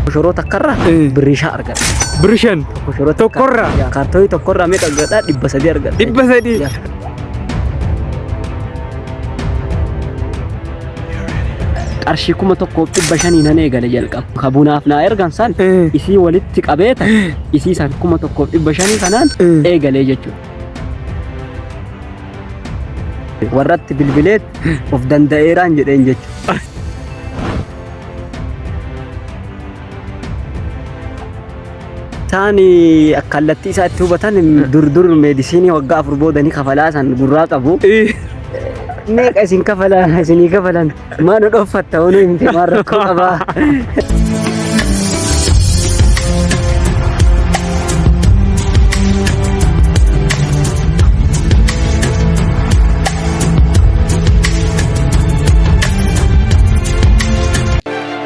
Koshoroota akkarraa birishaa argata. Birishan tokkorraa kaartoonii tokkorraa meeqa argata? 300 argata. 300. Qarshii 1,500 nan eegale jalqaba. Kabunaaf naa ergan san isii walitti qabeeta isii san 1,500 kanaan eegalee jechuudha. Warratti bilbileet of danda'eeraan jedheen jechuudha. Taani akkalatti isaatti hubatan dur meedisinii waggaa 4 boodanii kafalaa san gurraa qabu. Meeqa isin kafalan isinii kafalan maanu dhoffatta hono himte maan rakkoo qabaa.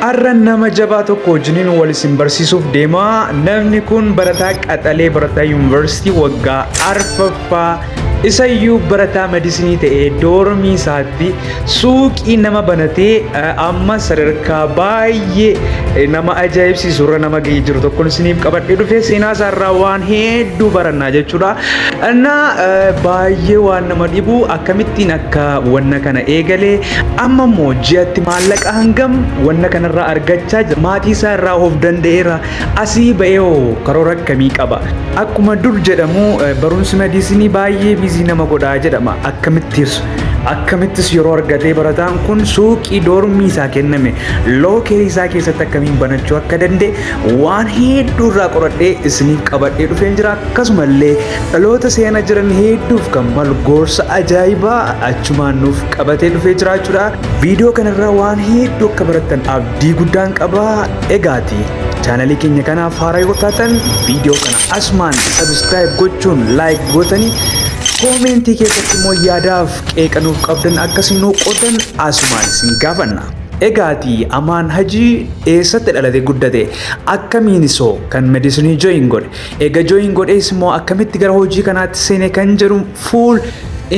Irra nama jabaa tokko wajjiniin wal isin barsiisuuf deema. Namni kun barataa qaxalee barataa yuunivarsiitii waggaa 4ffaa isayyuu barataa medisinii ta'ee doormii isaatti suuqii nama banatee amma sadarkaa baay'ee nama ajaa'ibsiisu irra nama ga'ee jiru tokkoon isiniif qabadhee dhufee seenaa isaarraa waan hedduu barannaa jechuudha. Baay'ee waan nama dhibu akkamittiin akka wanna kana eegalee amma immoo ji'atti maallaqa hangam wanna kanarraa argachaa jira. Maatii isaa irraa of danda'eera. Asii ba'ee karoora akkamii qaba? Akkuma dur jedhamu barumsi medisinii baay'ee bizii nama godhaa jedhama. Akkamittis yeroo argatee barataan kun suuqii doormii isaa kenname lookerii isaa keessatti akkamiin banachuu akka danda'e waan hedduu irraa qoradhee isiniif qabadhee dhufeen jira. Akkasumallee dhaloota seenaa jiran hedduuf kan malu gorsa ajaa'ibaa achumaan nuuf qabatee dhufee jiraachuudha. Viidiyoo kanarraa waan hedduu akka barattan abdii guddaan qaba. Egaati chaanalii keenya kanaaf haaraa yoo taatan viidiyoo kana asumaan subscribe gochuun like gootanii koomentii keessatti immoo yaadaaf qeeqa nuuf qabdan akkasiin nuu qoodan asumaan isin gaafanna. Egaati amaan hajii eessatti dhalatee guddate? Akkamiin isoo kan medisinii join godhe? Eega join godhees immoo akkamitti gara hojii kanaatti seene kan jedhu full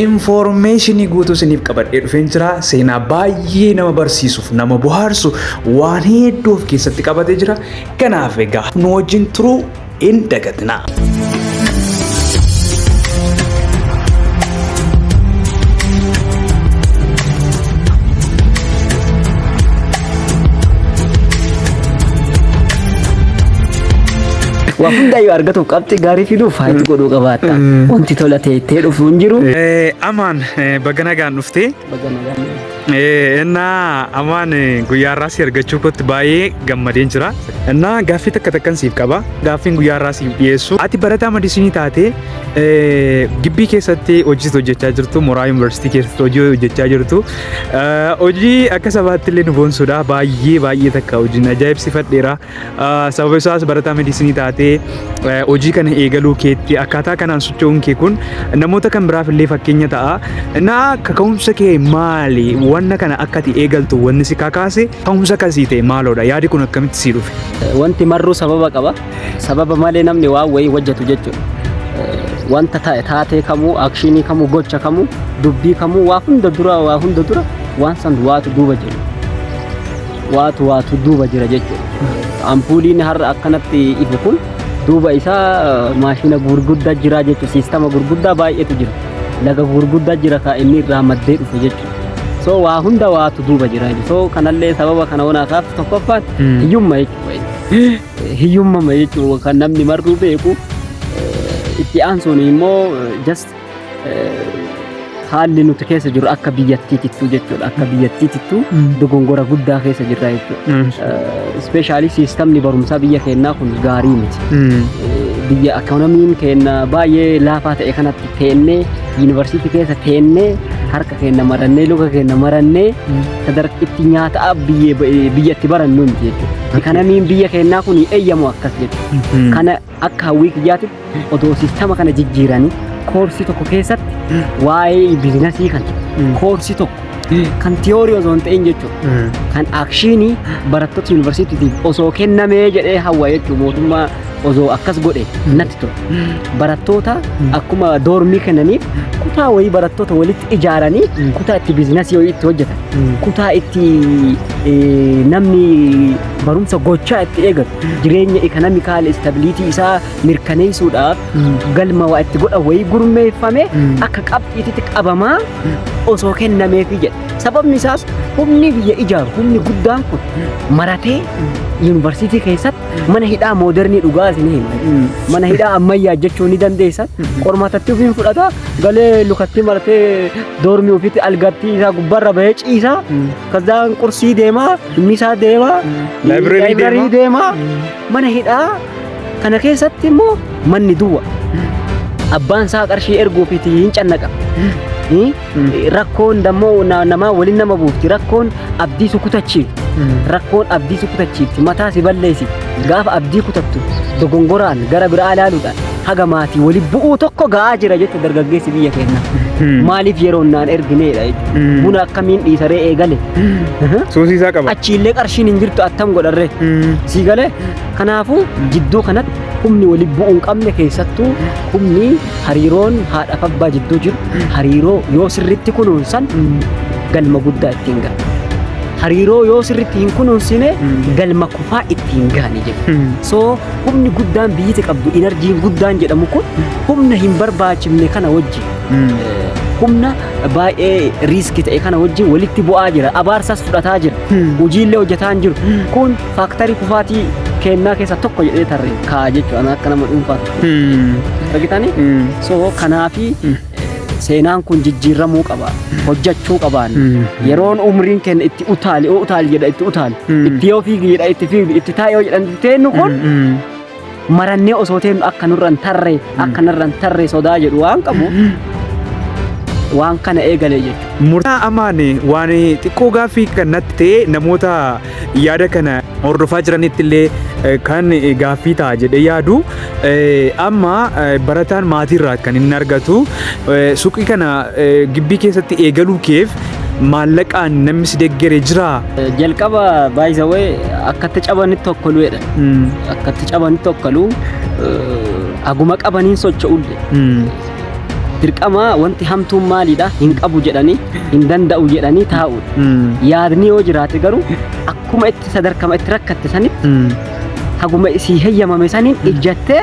informationii guutuu isiniif qabadhee dhufeen jira. Seenaa baay'ee nama barsiisuuf nama bohaarsu waan hedduu of keessatti qabatee jira. Kanaaf egaa nu wajjin turuu hin dagatinaa. Waa hundayyuu argatu qabxii gaarii fiduuf faayidaa godhuu qabaata. Wanti tola ta'ee dhufu hin jiru. Amaan baga nagaan dhuftee. Baga nagaan. Amaan guyyaa irraa si argachuu kootti baay'ee gammadeen jira. Gaaffii takkan siif qaba. Gaaffiin guyyaa irraa siif dhiyeessu. Ati barataa medisinii taatee gibbii keessatti hojii hojjechaa jirtu, mooraa yuunivarsiitii keessatti hojii hojjechaa jirtu. Hojii akka sabaatti illee nu boonsuudha. Baay'ee takka hojiin ajaa'ibsiifadheera. Sababa isaas barataa medisinii taatee hojii kana eegaluu keetti akkaataa kanaan socho'uun kee kun namoota kan biraaf illee fakkeenya ta'a. Kaka'umsa kee maali? Wanna kana akkati eegaltu wanni si kakaase ka'umsa akkasii ta'e maaloodha? Yaadi kun akkamitti si dhufe? Wanti marruu sababa qaba. Sababa malee namni waan wayii hojjetu jechuudha. Wanta taatee kamuu, akshinii kamuu, gocha kamuu, dubbii kamuu waa hunda dura waan san waatu duuba jira. Waatu duuba jira jechuudha. Ampuuliin har'a akkanatti ifu kun duuba isaa maashina gurguddaa jira jechuudha. Siistama gurguddaa baay'eetu jira. Laga gurguddaa jira ka inni irraa maddee dhufe jechuudha. So waa hunda waatu duuba jira. So kanallee sababa kana wanaaf tokkoffaan hiyyummaa jechuudha. Hiyyummaa jechuudha kan namni marruu beeku. Itti aansuun immoo just haalli nuti keessa jiru akka biyyattiitittuu jechuudha. Akka biyyattiitittuu dogongora guddaa keessa jirra jechuudha. Especially siistamni barumsaa biyya keenyaa kun gaarii miti. Biyya ikoonomiin keenya baay'ee laafaa ta'e kanatti teennee yuunivarsiitii keessa teennee harka keenya marannee luka keenya marannee sadarkaa itti nyaataa biyyatti barannu miti jechuudha. Ikoonomiin biyya keenyaa kun eeyyamu akkas jechuudha. Kana akka hawwii kiyyaatitti odoo siistama kana jijjiiranii koorsii tokko keessatti waa'ee biizinasii kana koorsii tokko kan tiyoorii osoo hin ta'in jechuudha. Kan akshinii barattoota yuunivarsiitiitiif osoo kennamee jedhee hawwa jechuudha. Mootummaa osoo akkas godhe natti tola. Barattoota akkuma doormii kennaniif kutaa wayii barattoota walitti ijaaranii kutaa itti biizinasii wayii itti hojjetan, kutaa itti namni barumsa gochaa itti eegatu, jireenya ikonomikaal istabiliitii isaa mirkaneessuudhaaf galma waa itti godha wayii gurmeeffame akka qabxiititti qabamaa osoo kennameefi jedha. Sababni isaas humni biyya ijaaru humni guddaan kun maratee yuunivarsiitii keessatti mana hidhaa moodernii dhugaa isin hima. Mana hidhaa ammayyaa jechuu ni dandeessa. Qormaatatti ofiin fudhata galee lukatti maratee doormii ofiitti algattii isaa gubbarra bahee ciisaa. Kazaan qursii deemaa, inni isaa deemaa, laayibireerii deemaa. Mana hidhaa kana keessatti immoo manni duwwa. Abbaan isaa qarshii erguufiitii hin cannaqa. Rakkoon dammoo namaa waliin nama buufti. Rakkoon abdii si kutachiifti. Rakkoon abdii si kutachiifti. Mataa si balleessi. Gaafa abdii kutattu dogongoraan gara biraa ilaaluudhaan haga maatii wali bu'uu tokko ga'aa jira jechuudha dargaggeessi biyya keenya. Maaliif yeroo naan ergineedha jechuudha. Buna akkamiin dhiisaree eegale. Suusiisaa qaba. Achiillee qarshiin hin jirtu attam godharree. Sii galee kanaafuu jidduu kanatti humni wali bu'uu hin qabne keessattuu humni hariiroon haadhaaf abbaa jidduu jiru hariiroo yoo sirriitti kunuunsan galma guddaa ittiin ga'a. Hariiroo yoo sirriitti hin kunuunsine galma kufaa ittiin gaani jedhu. So humni guddaan biyyatti qabdu inarjiin guddaan jedhamu kun humna hin barbaachifne kana wajjin humna baay'ee riiskii ta'e kana wajjin walitti bu'aa jira. Abaarsas fudhataa jira. Hojiillee hojjetaa hin jiru. Kun faaktarii kufaatii kennaa keessa tokko jedhee tarree kaa jechuudha akka nama dhuunfaatu. Argitanii? So kanaafi seenaan kun jijjiiramuu qaba. Hojjechuu qabaan. Yeroon umriin kenna itti utaali jedha itti utaali. Itti yoo fiigi jedha itti fiigi itti taa'ee yoo jedhan teennu kun marannee osoo teennu akka nurran tarree sodaa jedhu waan qabu. Waan kana eegalee jechuudha. Murtaa amaane waan xiqqoo gaaffii kanatti ta'e namoota yaada kana hordofaa jiranitti illee kan gaaffii ta'a jedhee yaadu amma barataan maatiirraa kan inni argatu suuqii kana gibbii keessatti eegaluu keef maallaqaan namni si deeggere jira. Jalqaba baay'isawee akkatti cabanitti tokkoluudha. Akkatti cabanitti tokkoluu aguma qabaniin socho'ulle. Dirqama wanti hamtuun maalidha hin qabu jedhanii hin danda'u jedhanii taa'udha. Yaadni yoo jiraate garuu akkuma itti sadarkama itti rakkatte sanitti haguma isii heeyyamame saniin ijjattee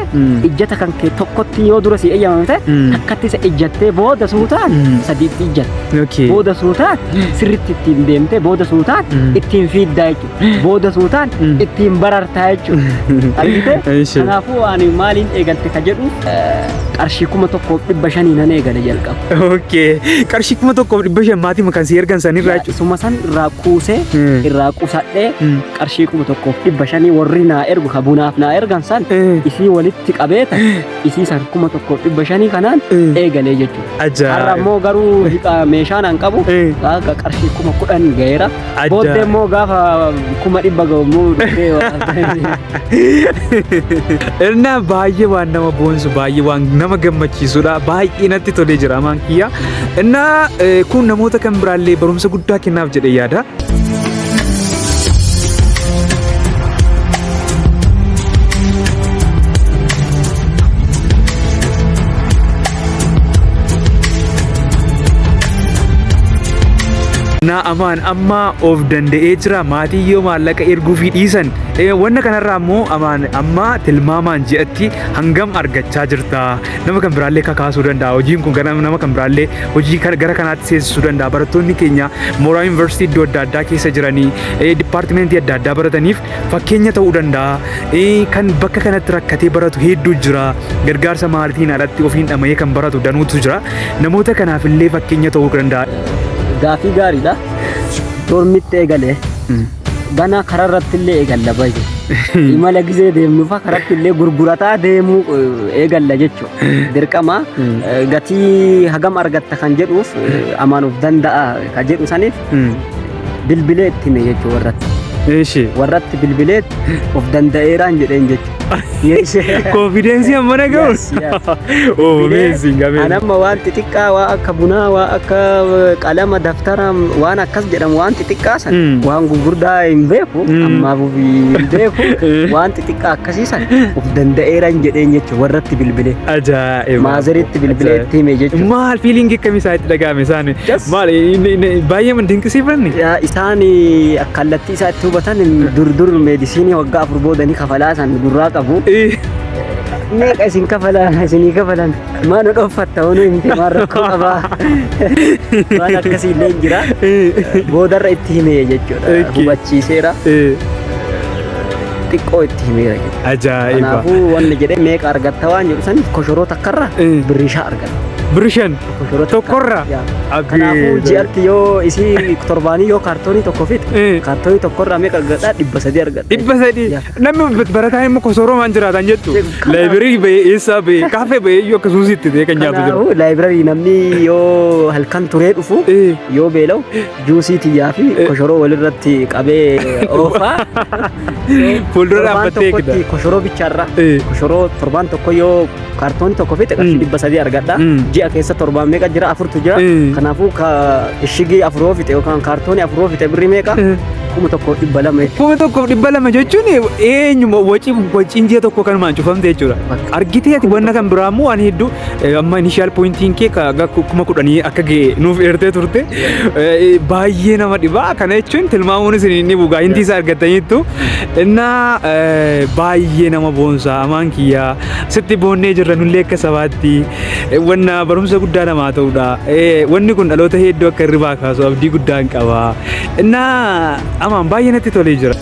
ijjata kan kee tokkotti yoo dura sii heeyyamame ta'e takkatti isa ijjattee booda suutaan sadiitti ijjatte. Booda suutaan sirritti ittiin deemtee booda suutaan ittiin fiiddaa jechuudha. Booda suutaan ittiin barartaa jechuudha. Argite? Kanaafuu ani maaliin eegalte ka jedhu qarshii 1,500 nan eegale jalqaba. Qarshii 1,500 maatii kan si ergan sanirraa jechuudha. Suma san irraa kuusee irraa qusadhee qarshii 1,500 warri naa ergu kabunaaf naa ergan san isii walitti qabeeta isii san 1,500 kanaan eegalee jechuudha. Har'a immoo garuu meeshaan an qabu qarshii 10,000 gaheera. Booddee immoo gaafa 1,100 ga'ummoo Irna baay'ee waan nama boonsu baay'ee waan nama gammachiisudha. Baay'ee natti tolee jira amaan kiyya. Inna kun namoota kan biraallee barumsa guddaa kennaaf jedhee yaada. Na amaan amma of danda'ee jira maatii yoo maallaqa erguu fi dhiisan wanna kanarraa immoo amaan amma tilmaamaan ji'atti hangam argachaa jirta nama kan biraallee kakaasuu danda'a hojiin kun nama kan biraallee hojii gara kanaatti seensisuu danda'a barattoonni keenya mooraa yuunivarsiitii iddoo adda addaa keessa jiranii dipaartimentii adda addaa barataniif fakkeenya ta'uu danda'a kan bakka kanatti rakkatee baratu hedduu jira gargaarsa maatiin alatti ofiin dhama'ee kan baratu danuutu jira namoota kanaaf illee fakkeenya ta'uu danda'a. Gaafii gaariidha. Dormitti eegalee gana kararratti illee eegalla baay'ee. Imala gizee deemnuufa karatti illee gurgurataa deemuu eegalla jechuudha. Dirqama gatii hagam argatta kan jedhuuf amaanuuf danda'a kan jedhu saniif bilbilee itti hime jechuudha warratti. Warratti bilbilee of danda'eeraan jedheen jechuudha. Yes. Confidence amma nagamu. Yes, yes. Oh, amazing, amazing. Anamma waan xixiqqaa waa akka bunaa waa akka qalama daftara waan akkas jedhamu waan xixiqqaa san waan gurguddaa hin beeku ammaaf hin beeku waan xixiqqaa akkasiisan of danda'eeran jedheen jechuudha warratti bilbilee. Ajaa'iba. Maazaritti bilbilee itti hime jechuudha. Maal feeling akkamii isaa itti dhagahame isaan? Maal baay'ee man dinqisiifanni? Isaan kallattii isaa itti hubatan dur meedisinii waggaa 4 boodanii kafalaa san gurraa qabu. Meeqa isin kafalan isinii kafalan maanu dhoffatta hono himte waan rakkoo qabaa waan akkasii illee jira boodarra itti hime jechuudha hubachiiseera xiqqoo itti himeera jechuudha. Ajaa'iba. Kanaafuu wanni jedhee meeqa argatta waan jedhu saniif koshoroo takkarra birrishaa argata. Birishan tokkorra. Kanaafuu ji'atti yoo isii torbaanii yoo kaartoonii tokko fixe kaartoonii tokkorra meeqa argata 300 argata. 300 namni barataa immoo kosoroo maan jiraatan jettu laayibirii bahee eessaa bahee kaafee bahee iyyuu akka suusitti ta'e kan nyaatu jira. Laayibirii namni yoo halkan turee dhufu yoo beela'u juusii tiyyaa fi koshoroo walirratti qabee oofaa. Fuuldura dhaabbattee eegda. Koshoroo bichaarra koshoroo torbaan tokko yoo kaartoonii tokko fixe qarshii 300 argadha. Ji'a keessa torbaan meeqa jira 4tu jira. Kanaafuu ishigii 4 fixe yookaan kaartoonii 4 fixe birrii meeqa? 1200. 1200 jechuun eenyuma waciin ji'a tokko kan maan cufamte jechuudha. Argitee ati wanna kan biraa immoo ani hedduu amma initial pointiin kee akka 10,000 akka ga'e nuuf eertee turte baay'ee nama dhibaa kana jechuun tilmaamuun isin inni bugaa inti isaa argataniittu innaa baay'ee nama boonsaa amaan kiyyaa sitti boonnee jirra nullee akka sabaatti wanna barumsa guddaa namaa ta'udha. Wanni kun dhaloota hedduu akka irribaa kaasu abdii guddaan qaba. Innaa amaan baay'ee natti tolee jira.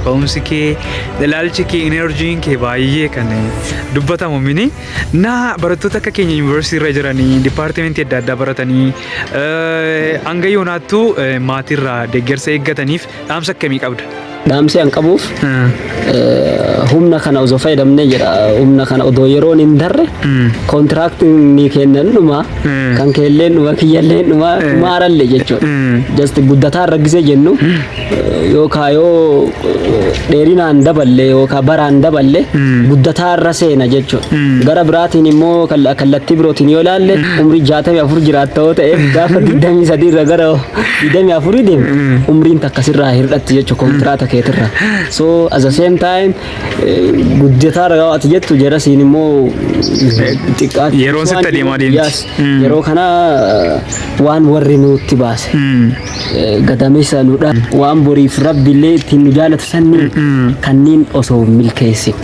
Ka'umsi kee, ilaalchi kee, enerjiin kee baay'ee kan dubbatamu mini. Naa barattoota akka keenya yuunivarsiitii irra jiranii, dipaartimentii adda addaa baratanii hanga yoonaattuu maatirraa deeggarsa eeggataniif dhaamsa akkamii qabda? Dhaamsi an qabuuf humna kana osoo fayyadamnee jedha humna kana odoo yeroon hin darre kontiraaktiin ni kennan dhuma kan keelleen dhuma kiyyalleen dhuma maarallee jechuudha. Just guddataa raggisee jennu yookaan yoo dheerinaan daballe yookaan baraan daballe guddataa irra seena jechuudha. Gara biraatiin immoo kallattii birootiin yoo ilaalle umrii 64 jiraatta yoo ta'e gaafa 23 irra gara 24 deemu umriin takkasirraa hir'atti jechuudha kontiraata keetirra. So at the same time guddataa ragawaati jettu jarasiin immoo xiqqaatti. Yeroon sitti adeemaa deemti. Yeroo kana waan warri nutti baase gadameessa nudha waan boriif rabbillee ittiin nu jaalatu sanni kanneen osoo milkeessin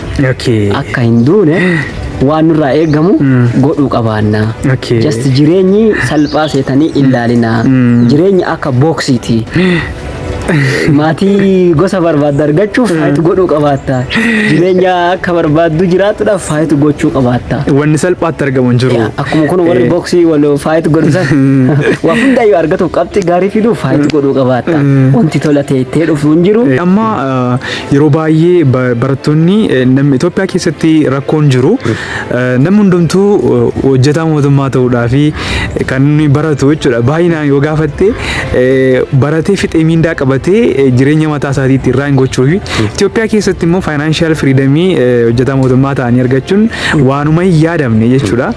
akka hin duune waan nurraa eegamu godhuu qabaanna. Just jireenyi salphaa seetanii ilaalinaa. Jireenyi akka booksiiti. Maatii gosa barbaaddu argachuuf faayitu godhuu qabaatta. Jireenya akka barbaaddu jiraatuudhaaf faayitu gochuu qabaatta. Wanni salphaatti argamu hin jiru. Akkuma kun warri booksii wal faayitu godhusan waa hundayyuu argatuuf qabxii gaarii fiduuf faayitu godhuu qabaatta. Wanti tola ta'ee dhufu hin jiru. Amma yeroo baay'ee barattoonni namni Itoophiyaa keessatti rakkoon jiru namni hundumtuu hojjetaa mootummaa ta'uudhaa fi kan baratu jechuudha. Baay'inaan yoo gaafatte baratee fixee miindaa qabatee jireenya mataa isaatiitti irraa hin gochuufi Itoophiyaa keessatti immoo faayinaanshaal firiidamii hojjetaa mootummaa ta'anii argachuun waanuma hin yaadamne jechuudha.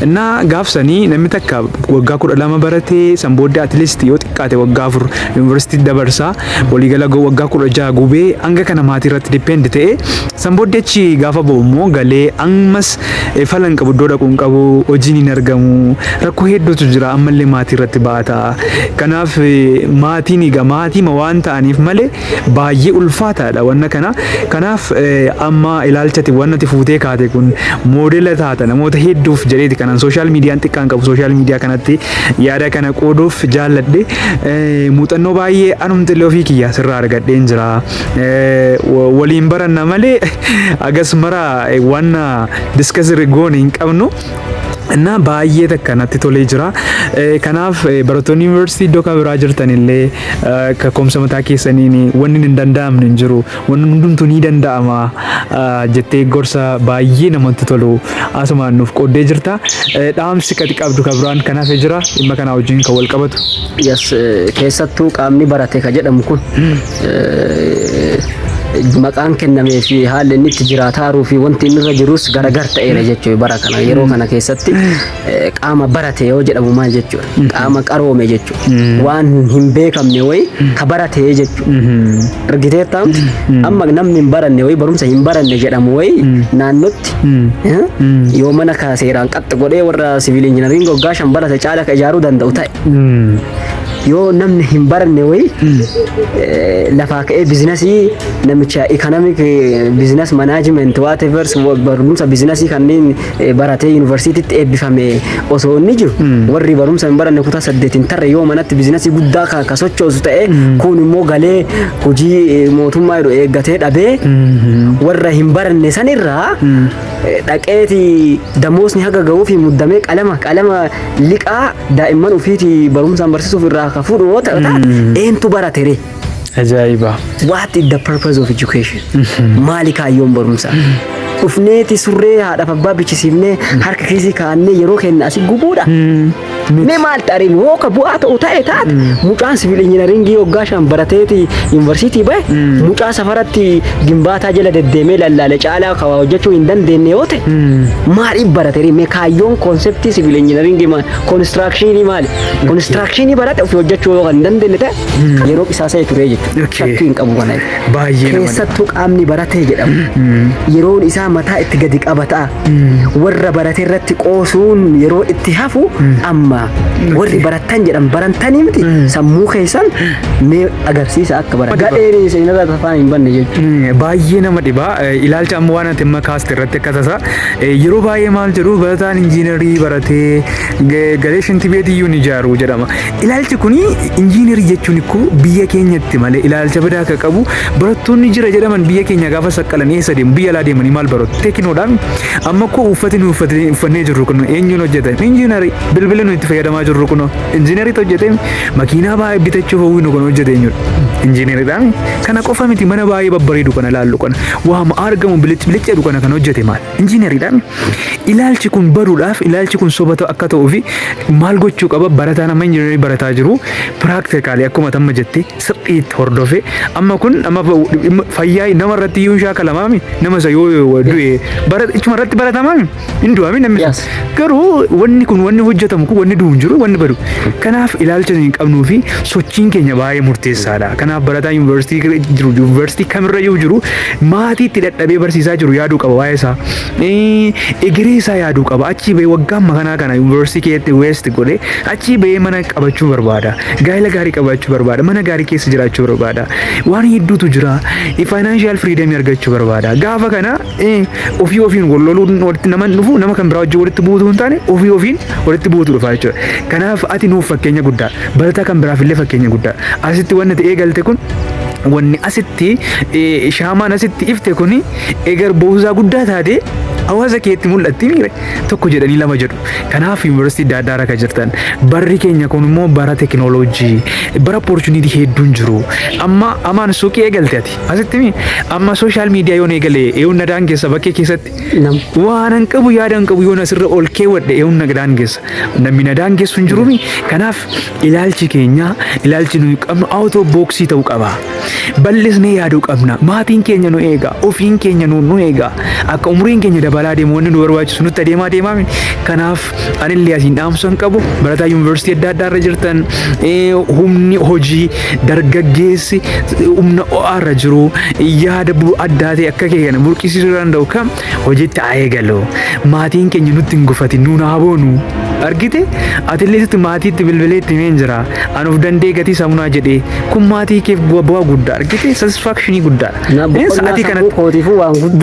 Innaa gaafsanii namni takka waggaa 12 baratee san booddee atleast yoo xiqqaate waggaa 4 yuunivarsiitii dabarsaa waliigala waggaa 16 gubee hanga kana maatii irratti dipeend ta'e san booddee achi gaafa ba'u immoo galee ammas falan qabu iddoo dhaquu hin qabu hojiin hin argamu rakkoo hedduutu jira ammallee maatii irratti ba'ata. Kanaaf maatiin egaa maatii waan ta'aniif malee baay'ee ulfaataadha wanna kana. Kanaaf amma ilaalchati wannati fuutee kaate kun moodela taata namoota hedduuf jedheeti kanan sooshaal miidiyaan xiqqaan qabu sooshaal miidiyaa kanatti yaada kana qooduuf jaalladhe muuxannoo baay'ee anumtillee ofii kiyyaa sirraa argadheen jira. Waliin baranna malee agas mara wanna diskasii goone hin qabnu. እና baay'ee takkanatti tolee jira. Kanaaf barattoonni yuunivarsiitii iddoo kan biraa jirtan illee kakkoomsa mataa keessaniin wanni hin danda'amne hin jiru, wanni hundumtuu ni danda'ama jettee gorsa baay'ee namatti tolu asumaan nuuf qooddee jirta. Dhaamsi kati qabdu kan biraan kanaaf jira dhimma kana wajjin kan wal qabatu. Yes, keessattuu qaamni barate ka jedhamu kun maqaan kennamee fi haalli inni itti jiraataaruu fi wanti inni irra jirus garagar ta'eera jechuudha. Bara kana yeroo kana keessatti qaama barate yoo jedhamu maal jechuudha? Qaama qaroome jechuudha. Waan hin beekamne wayi ka barate jechuudha. Argitee taa'umti amma namni hin baranne wayi barumsa hin baranne jedhamu wayi naannotti yoo mana ka seeraan qaxxi godhee warra siviil injinariin waggaa 5 barate caala ka ijaaruu danda'u ta'e. Yoo namni hin baranne wayi lafaa ka'ee biizinasii namicha economic business management whatever barumsa biizinasii kanneen baratee yuunivarsiitiitti eebbifame osoo inni jiru warri barumsa hin baranne kutaa 8 tarre yoo manatti biizinasii guddaa ka sochoosu ta'e kun immoo galee hojii mootummaa eeggatee dhabee warra hin baranne sanirraa dhaqeeti damoosni haga ga'uu fi muddamee qalama liqaa daa'imman ofiiti barumsaan barsiisuuf irraa ka fuudhu yoo ta'u eentu baratere? Ajaa'iba. What is the purpose of education? Maali kaayyoon barumsaa? Ufneeti surree haadhaaf abbaa bichisiifnee harka kiisii kaa'annee yeroo kenna asii gubuudha. Mee maal ta'e yoo ka bu'aa ta'u ta'e taate mucaan siviil injinaringii waggaa 5 barateeti yuunivarsiitii bahe mucaa safaratti gimbaataa jala deddeemee lallaale caalaa kawaa hojjechuu hin dandeenye yoo ta'e maaliif baratere? Mee kaayyoon konseptii siviil injinaringii maali? Konistirakshinii maali? Konistirakshinii barate ofii hojjechuu yoo hin dandeenye ta'e yeroo qisaasa turee jechuudha. Shakkii hin qabu kana. Baay'ee nama. Keessattuu qaamni baratee jedhamu yeroon isaa mataa itti gadi qabata. Warra barate irratti qoosuun yeroo itti hafu amma warri baratan jedhan barantanii miti sammuu keessan mee agarsiisa akka bara gadheeni seenaa tafaan hin banne jechuudha. Baay'ee nama dhibaa ilaalcha amma waan ati amma kaasti irratti akka tasa yeroo baay'ee maal jedhu barataan injiinarii baratee galee shinti beetiyyuu ni ijaaru jedhama. Ilaalchi kuni injiinarii jechuun ikku biyya keenyatti malee ilaalcha badaa akka qabu barattoonni jira jedhaman biyya keenya gaafa saqqalan eessa deemu biyya alaa deemanii maal baratu teekinoodhaan amma ko uffannee jirru kun eenyuun hojjeta? Injiinarii bilbila nuti fayyadamaa jirru kun injiinarii hojjetee makiinaa baay'ee bitachuuf hawwinu kun hojjete eenyudha? Injiinariidhaan kana qofa miti mana baay'ee babbareedu kana laallu kana waama argamu bilicheedhu kana kan hojjete maal? Injiinariidhaan ilaalchi kun baruudhaaf ilaalchi kun soba akka ta'uu fi maal gochuu qaba? Barataan amma injiinarii barataa jiru piraaktikaalii akkuma tamma jette sirriitti hordofee amma kun amma fayyaa nama irratti yoo shaakalamaami nama isa yoo du'e ichuma irratti baratamaami hin du'aami namni garuu wanni kun wanni hojjetamu kun wanni du'u jiru wanni badu. Kanaaf ilaalcha hin qabnuu fi sochiin keenya baay'ee murteessaadha. Kanaaf barataan yuunivarsiitii jiru yuunivarsiitii kamirra yoo jiru maatii itti dadhabee barsiisaa jiru yaaduu qaba waa'ee isaa. Egeree isaa yaaduu qaba. Achii bahee waggaa makanaa kana yuunivarsiitii keessatti weest godhee achii bahee mana qabachuu barbaada. Gaa'ela gaarii qabachuu barbaada. Mana gaarii keessa jiraachuu barbaada. Waan hedduutu jira. Financial freedom argachuu barbaada. Gaafa kana ofii ofiin walloluun walitti nama dhufu nama kan biraa wajjin walitti buutuu hin taane ofii ofiin walitti buutuu dhufa jechuudha. Kanaaf ati nuuf fakkeenya guddaa barataa kan biraaf illee fakkeenya guddaa asitti wanti eegalte kun wanni asitti shaamaan asitti ifte kuni egar boosaa guddaa taate hawaasa keetti mul'atti miire tokko jedhanii lama jedhu. Kanaaf yuunivarsiitii daaddaa rakka jirtan barri keenya kun immoo bara teekinooloojii bara opportunity hedduun jiru. Amma amaan suuqii eegalte ati asitti amma sooshaal miidiyaa yoon eegalee eewun nadaan keessa bakkee keessatti waan hin qabu yaada hin qabu yoon asirra ol keewwadhe eewun nadaan keessa namni nadaan keessu hin jiru. Kanaaf ilaalchi keenya ilaalchi nuyi qabnu aawutoo booksii ta'uu qaba. Bal'isnee yaaduu qabna. Maatiin keenya nu eega ofiin keenya nu eega akka umriin keenya dabalaa deemu wanni nu barbaachisu nutti adeemaa kanaaf anillee asiin dhaamsa hin qabu barataa yuunivarsiitii adda addaa irra jirtan humni hojii dargaggeessi humna o'aarra jiru yaada addaa ta'e akka kee kana burqisiisuu danda'u kam hojiitti haa eegalu. Maatiin keenya nutti hin gufatin nuun haa boonu argite atileetitti maatiitti bilbilee itti himeen jira an of dandee gatii samunaa jedhee kun maatii keef bu'aa guddaa argite satisfaakshinii guddaadha sa'aatii kanatti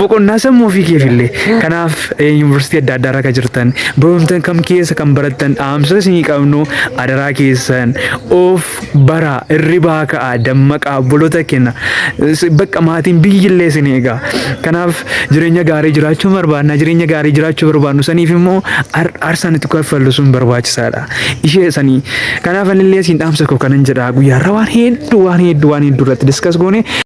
boqonnaa sammuu ofii keef illee kanaaf yuunivarsiitii adda addaa irra jirtan barumsa kam keessa kan barattan dhaamsa isinii qabnu adaraa keessan of bara irribaa ka'a dammaqaa obboloota kenna bakka maatiin biyyillee isin eegaa kanaaf jireenya gaarii jiraachuu barbaadna jireenya gaarii jiraachuu barbaadnu saniif immoo aarsaan itti kaffallu sun barbaachisaadha ishee sanii kanaaf anillee isin dhaamsa koo kanan jedha guyyaarra waan hedduu irratti diskas goone